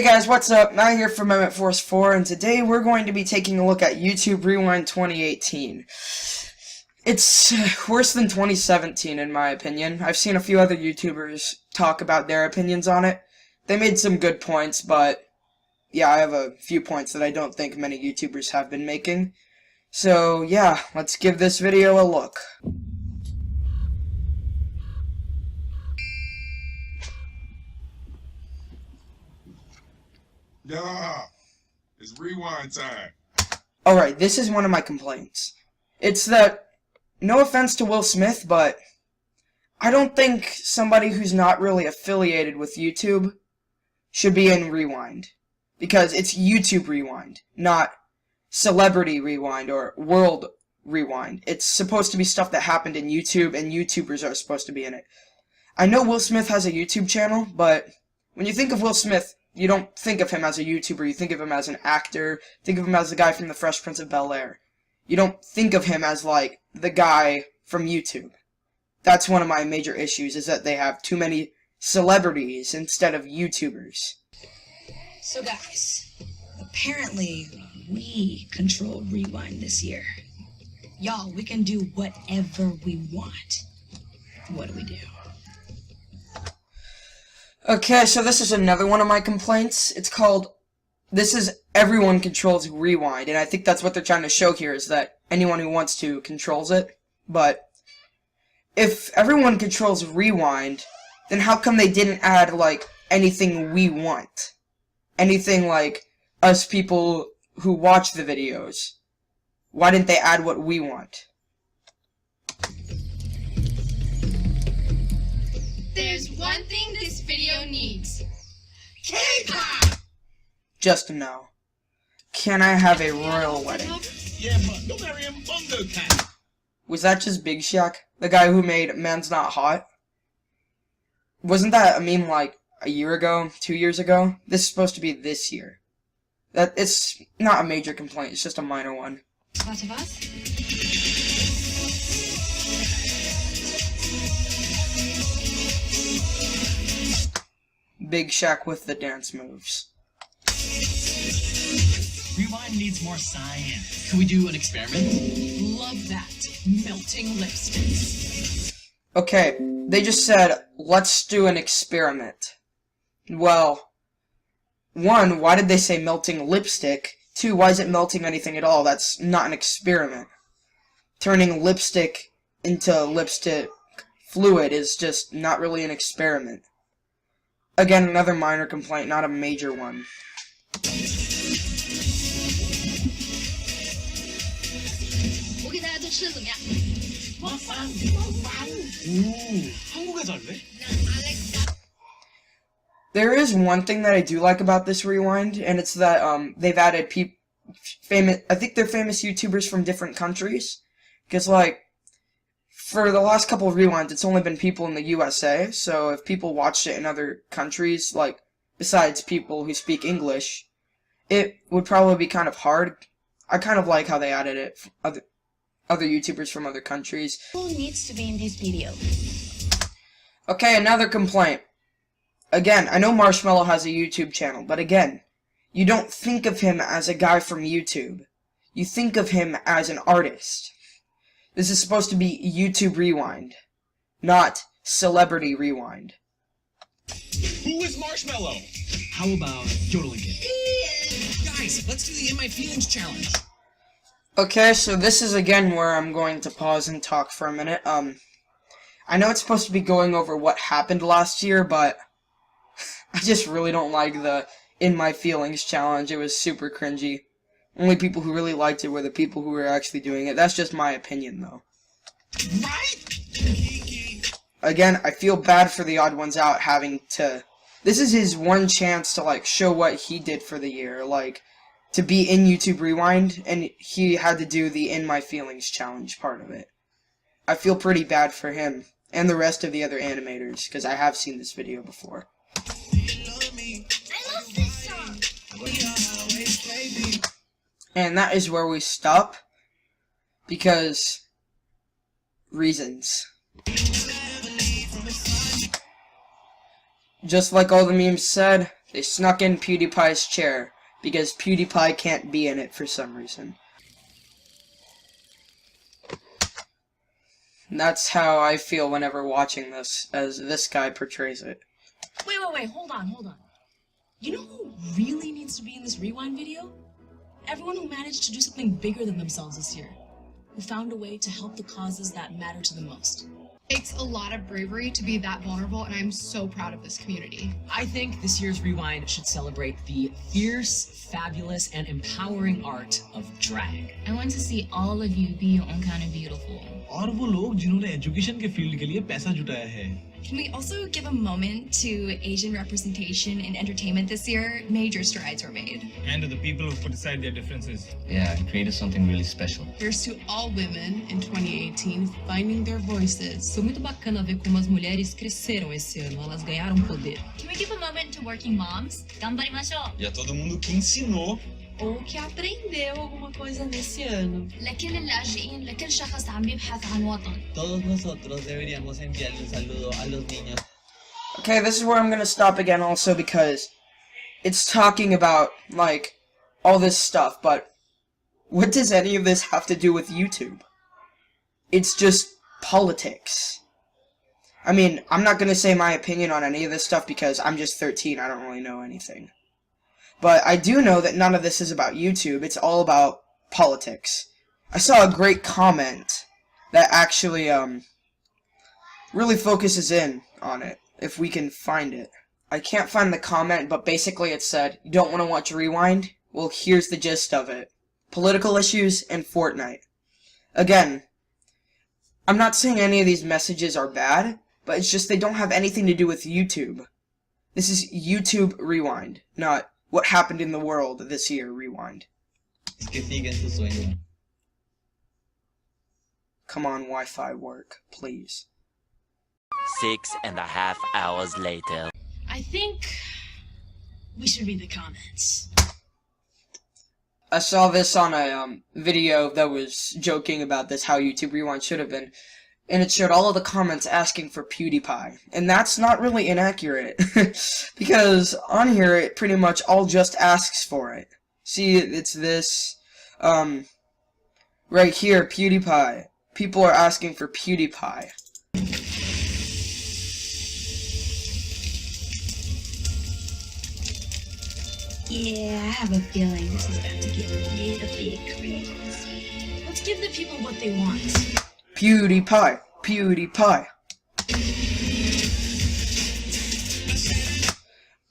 Hey guys, what's up? Matt here from Emmet Force 4, and today we're going to be taking a look at YouTube Rewind 2018. It's worse than 2017 in my opinion. I've seen a few other YouTubers talk about their opinions on it. They made some good points, but yeah, I have a few points that I don't think many YouTubers have been making. So yeah, let's give this video a look. Yeah, it's rewind time. Alright, this is one of my complaints. It's that, no offense to Will Smith, but I don't think somebody who's not really affiliated with YouTube should be in Rewind. Because it's YouTube Rewind, not Celebrity Rewind or World Rewind. It's supposed to be stuff that happened in YouTube, and YouTubers are supposed to be in it. I know Will Smith has a YouTube channel, but when you think of Will Smith, you don't think of him as a YouTuber, you think of him as an actor, think of him as the guy from The Fresh Prince of Bel-Air. You don't think of him as, like, the guy from YouTube. That's one of my major issues, is that they have too many celebrities instead of YouTubers. So guys, apparently we control Rewind this year. Y'all, we can do whatever we want. What do we do? Okay, so this is another one of my complaints. It's called, this is everyone controls Rewind, and I think that's what they're trying to show here, is that anyone who wants to controls it. But if everyone controls Rewind, then how come they didn't add, like, anything we want? Anything like us people who watch the videos. Why didn't they add what we want? There's one thing this video needs. K-pop! Just no. Can I have a royal wedding? Yeah, but don't marry him, Bongo Cat. Was that just Big Shaq? The guy who made Man's Not Hot? Wasn't that a meme like a year ago? 2 years ago? This is supposed to be this year. It's not a major complaint, it's just a minor one. What of us? Big Shaq with the dance moves. Rewind needs more science. Can we do an experiment? Love that. Melting lipsticks. Okay, they just said, let's do an experiment. Well, one, why did they say melting lipstick? Two, why is it melting anything at all? That's not an experiment. Turning lipstick into lipstick fluid is just not really an experiment. Again, another minor complaint, not a major one. There is one thing that I do like about this Rewind, and it's that they've added I think they're famous YouTubers from different countries. Because, like, for the last couple of Rewinds, it's only been people in the USA, so if people watched it in other countries, like, besides people who speak English, it would probably be kind of hard. I kind of like how they added it, other YouTubers from other countries. Who needs to be in this video? Okay, another complaint. Again, I know Marshmello has a YouTube channel, but again, you don't think of him as a guy from YouTube. You think of him as an artist. This is supposed to be YouTube Rewind, not Celebrity Rewind. Who is Marshmello? How about Yodeling Kid? Guys, let's do the In My Feelings challenge. Okay, so this is again where I'm going to pause and talk for a minute. I know it's supposed to be going over what happened last year, but I just really don't like the In My Feelings challenge. It was super cringy. Only people who really liked it were the people who were actually doing it. That's just my opinion, though. Right? Again, I feel bad for the odd ones out having to... This is his one chance to, like, show what he did for the year. Like, to be in YouTube Rewind, and he had to do the In My Feelings challenge part of it. I feel pretty bad for him, and the rest of the other animators, because I have seen this video before. I love this song. And that is where we stop, because reasons. Just like all the memes said, They snuck in PewDiePie's chair because PewDiePie can't be in it for some reason. And that's how I feel whenever watching this, as this guy portrays it. Wait, hold on. You know who really needs to be in this rewind video? Everyone who managed to do something bigger than themselves this year. Who found a way to help the causes that matter to the most. It takes a lot of bravery to be that vulnerable, and I'm so proud of this community. I think this year's Rewind should celebrate the fierce, fabulous, and empowering art of drag. I want to see all of you be your own kind of beautiful. और वो लोग जिन्होंने education के field के लिए पैसा जुटाया है. Can we also give a moment to Asian representation in entertainment this year? Major strides were made. And to the people who put aside their differences. Yeah, and created something really special. Here's to all women in 2018 finding their voices. Foi muito bacana ver como as mulheres cresceram esse ano, elas ganharam poder. Can we give a moment to working moms? Ganbarimashou! E a todo mundo que ensinou. Ou que aprendeu alguma coisa nesse ano. لكل اللاجئين لكل شخص عم يبحث عن وطن. Todos nosotros deberíamos enviarle un saludo a los niños. Okay, this is where I'm gonna stop again also because it's talking about, like, all this stuff, but what does any of this have to do with YouTube? It's just politics. I mean, I'm not gonna say my opinion on any of this stuff because I'm just 13, I don't really know anything. But I do know that none of this is about YouTube, it's all about politics. I saw a great comment that actually, really focuses in on it, if we can find it. I can't find the comment, but basically it said, you don't want to watch Rewind? Well, here's the gist of it. Political issues and Fortnite. Again, I'm not saying any of these messages are bad, but it's just they don't have anything to do with YouTube. This is YouTube Rewind, not what happened in the world this year Rewind. Es que siguen su sueño. Come on, Wi-Fi work, please. 6.5 hours later. I think we should read the comments. I saw this on a video that was joking about this, how YouTube Rewind should have been, and it showed all of the comments asking for PewDiePie. And that's not really inaccurate, because on here it pretty much all just asks for it. See, it's this, right here, PewDiePie. People are asking for PewDiePie. Yeah, I have a feeling this is about to get really crazy. Let's give the people what they want. PewDiePie. PewDiePie.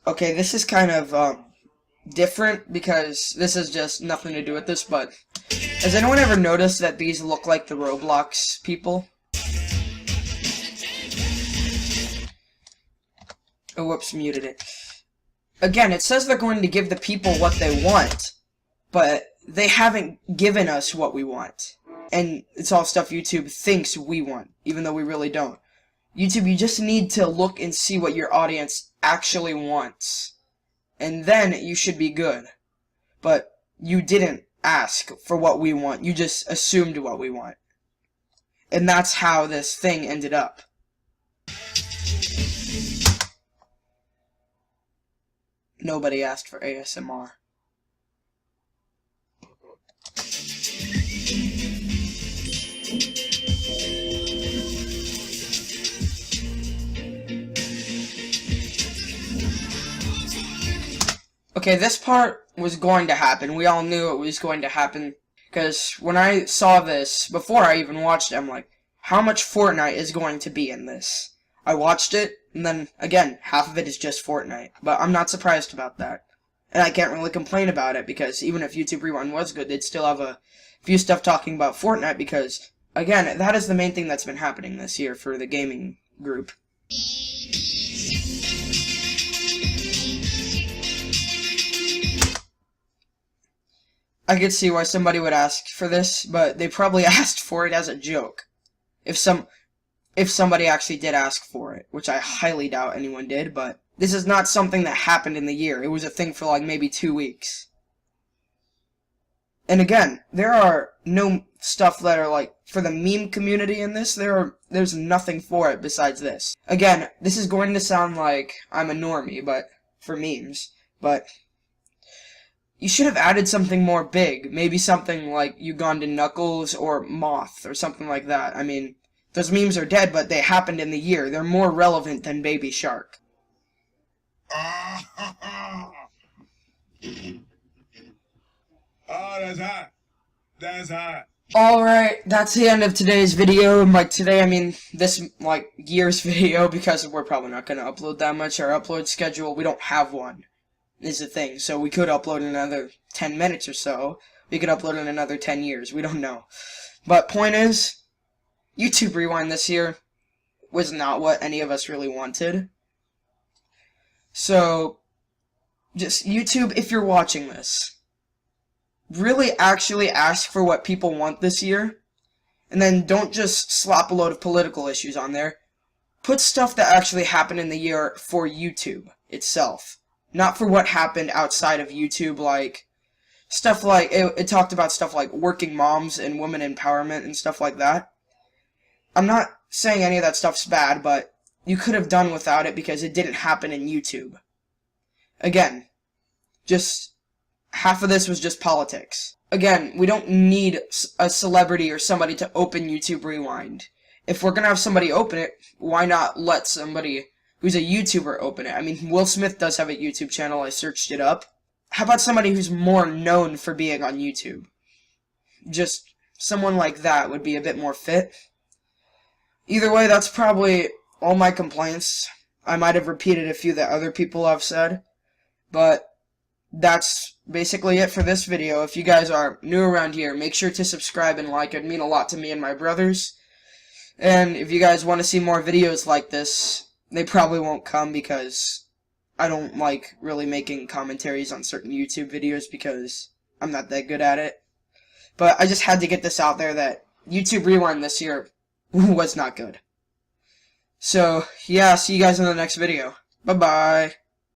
Okay, this is kind of, different because this has just nothing to do with this, but has anyone ever noticed that these look like the Roblox people? Oh, whoops, muted it. Again, it says they're going to give the people what they want, but they haven't given us what we want. And it's all stuff YouTube thinks we want, even though we really don't. YouTube, you just need to look and see what your audience actually wants. And then you should be good. But you didn't ask for what we want, you just assumed what we want. And that's how this thing ended up. Nobody asked for ASMR. Okay, this part was going to happen. We all knew it was going to happen. Because when I saw this, before I even watched it, I'm like, how much Fortnite is going to be in this? I watched it, and then, again, half of it is just Fortnite. But I'm not surprised about that. And I can't really complain about it, because even if YouTube Rewind was good, they'd still have a few stuff talking about Fortnite, because, again, that is the main thing that's been happening this year for the gaming group. I could see why somebody would ask for this, but they probably asked for it as a joke. If somebody actually did ask for it, which I highly doubt anyone did, but this is not something that happened in the year. It was a thing for like maybe 2 weeks. And again, there are no stuff that are like for the meme community in this. There's nothing for it besides this. Again, this is going to sound like I'm a normie, but for memes. But you should have added something more big. Maybe something like Ugandan Knuckles or Moth or something like that. I mean, those memes are dead, but they happened in the year. They're more relevant than Baby Shark. Oh, that's hot. That's hot. Alright, that's the end of today's video. And by today, I mean this, year's video, because we're probably not going to upload that much. Our upload schedule, we don't have one, is the thing. So we could upload in another 10 minutes or so. We could upload in another 10 years. We don't know. But point is, YouTube Rewind this year was not what any of us really wanted. So, just YouTube, if you're watching this, really actually ask for what people want this year, and then don't just slap a load of political issues on there. Put stuff that actually happened in the year for YouTube itself, not for what happened outside of YouTube, like stuff like, it talked about stuff like working moms and women empowerment and stuff like that. I'm not saying any of that stuff's bad, but you could have done without it because it didn't happen in YouTube. Again, just half of this was just politics. Again, we don't need a celebrity or somebody to open YouTube Rewind. If we're gonna have somebody open it, why not let somebody who's a YouTuber open it? I mean, Will Smith does have a YouTube channel, I searched it up. How about somebody who's more known for being on YouTube? Just someone like that would be a bit more fit. Either way, that's probably all my complaints. I might have repeated a few that other people have said, but that's basically it for this video. If you guys are new around here, make sure to subscribe and like. It'd mean a lot to me and my brothers. And if you guys want to see more videos like this, they probably won't come because I don't like really making commentaries on certain YouTube videos because I'm not that good at it. But I just had to get this out there that YouTube Rewind this year was not good. So, yeah, see you guys in the next video. Bye-bye.